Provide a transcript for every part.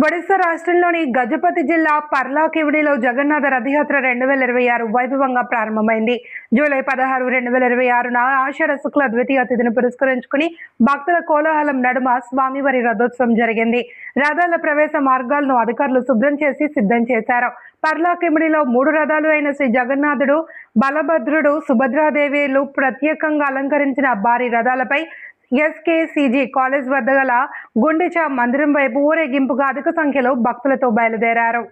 ఒడిశా రాష్ట్రంలోని గజపతి జిల్లా పర్లాకివిడిలో జగన్నాథ రథయాత్ర 2026 వైభవంగా ప్రారంభమైంది. జూలై 16, 2026న ఆషాఢ శుక్ల ద్వితీయ తిథిని పురస్కరించుకుని భక్తుల కోలాహలం నడుమ స్వామివారి రథోత్సవం జరిగింది. రథాల ప్రవేశ మార్గాలను అధికారులు శుభ్రం చేసి సిద్ధం చేశారు. పర్లాకివిడిలో 3 రథాలు అయిన శ్రీ జగన్నాథుడు, బలభద్రుడు, సుభద్రాదేవిలు ప్రత్యేకంగా అలంకరించిన భారీ రథాలపై ఎస్కేసీజీ కాలేజ్ వద్ద గల గుండిచా మందిరం వైపు ఊరేగింపుగా అధిక సంఖ్యలో భక్తులతో బయలుదేరారు.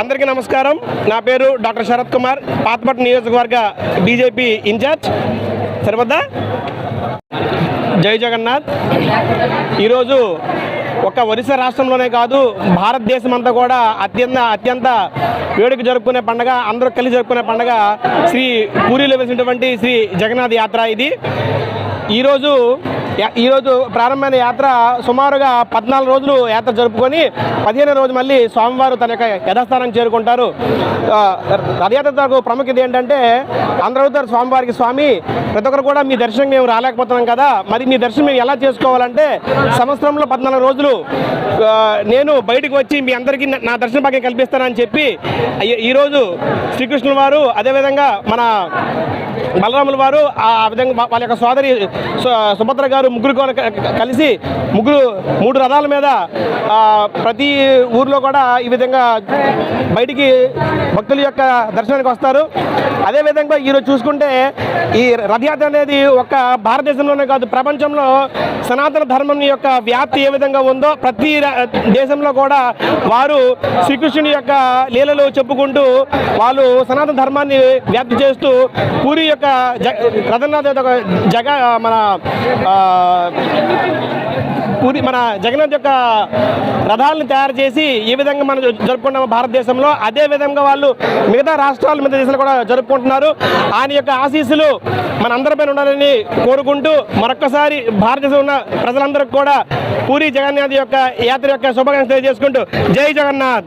అందరికీ నమస్కారం. నా పేరు డాక్టర్ శరత్ కుమార్, పాతపట్నం నియోజకవర్గ బీజేపీ ఇన్ఛార్జ్. సరిపోద్దా? జై జగన్నాథ్. ఈరోజు ఒక ఒరిస్సా రాష్ట్రంలోనే కాదు, భారతదేశం అంతా కూడా అత్యంత వేడుక జరుపుకునే పండుగ, అందరూ కలిసి జరుపుకునే పండుగ శ్రీ పూరిలో వెలిసినటువంటి శ్రీ జగన్నాథ్ యాత్ర. ఇది ఈరోజు ప్రారంభమైన యాత్ర సుమారుగా 14 రోజులు యాత్ర జరుపుకొని 15వ రోజు మళ్ళీ స్వామివారు తన యొక్క యథాస్థానం చేరుకుంటారు. రథయాత్రకు ప్రాముఖ్యత ఏంటంటే అందరూ అడుగుతారు స్వామివారికి, స్వామి ప్రతి ఒక్కరు కూడా మీ దర్శనం మేము రాలేకపోతున్నాం కదా, మరి మీ దర్శనం మేము ఎలా చేసుకోవాలంటే సంవత్సరంలో 14 రోజులు నేను బయటకు వచ్చి మీ అందరికీ నా దర్శన భాగ్యం కల్పిస్తానని చెప్పి ఈరోజు శ్రీకృష్ణుల వారు, అదేవిధంగా మన బలరాముల వారు, ఆ విధంగా వాళ్ళ యొక్క సోదరి సుభద్ర గారు ముగ్గురు కలిసి 3 రథాల మీద ప్రతి ఊర్లో కూడా ఈ విధంగా బయటికి భక్తుల యొక్క దర్శనానికి వస్తారు. అదేవిధంగా ఈరోజు చూసుకుంటే ఈ రథయాత్ర అనేది ఒక భారతదేశంలోనే కాదు, ప్రపంచంలో సనాతన ధర్మం యొక్క వ్యాప్తి ఏ విధంగా ఉందో ప్రతి దేశంలో కూడా వారు శ్రీకృష్ణుని యొక్క లీలలు చెప్పుకుంటూ వాళ్ళు సనాతన ధర్మాన్ని వ్యాప్తి చేస్తూ పూరి యొక్క రథనాథ్ మన జగన్నాథ్ యొక్క రథాలను తయారు చేసి ఈ విధంగా మనం జరుపుకుంటాము భారతదేశంలో. అదే విధంగా వాళ్ళు మిగతా రాష్ట్రాలు, మిగతా దేశాలు కూడా జరుపుకుంటున్నారు. ఆయన యొక్క ఆశీస్సులు మనందరిపైన ఉండాలని కోరుకుంటూ మరొక్కసారి భారతదేశంలో ఉన్న ప్రజలందరికీ కూడా పూరి జగన్నాథ్ యొక్క యాత్ర యొక్క శుభాకాంక్షలు తెలియజేసుకుంటూ జై జగన్నాథ్.